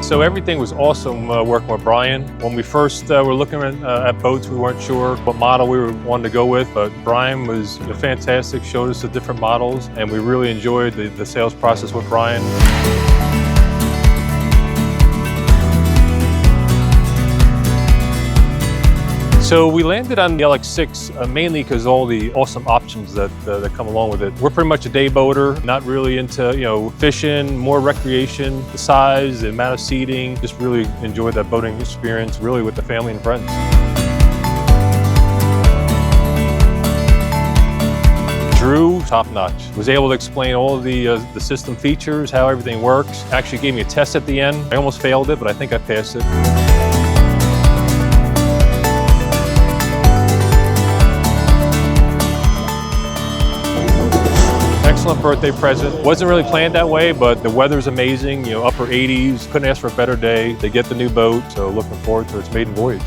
So everything was awesome working with Brian. When we first were looking at boats, we weren't sure what model we wanted to go with, but Brian was fantastic, showed us the different models, and we really enjoyed the sales process with Brian. So we landed on the LX6 mainly because all the awesome options that come along with it. We're pretty much a day boater, not really into fishing, more recreation. The size, the amount of seating, just really enjoyed that boating experience really with the family and friends. Drew, top notch. Was able to explain all of the system features, how everything works. Actually gave me a test at the end. I almost failed it, but I think I passed it. Excellent birthday present. Wasn't really planned that way, but the weather's amazing. Upper 80s. Couldn't ask for a better day. They get the new boat, so looking forward to its maiden voyage.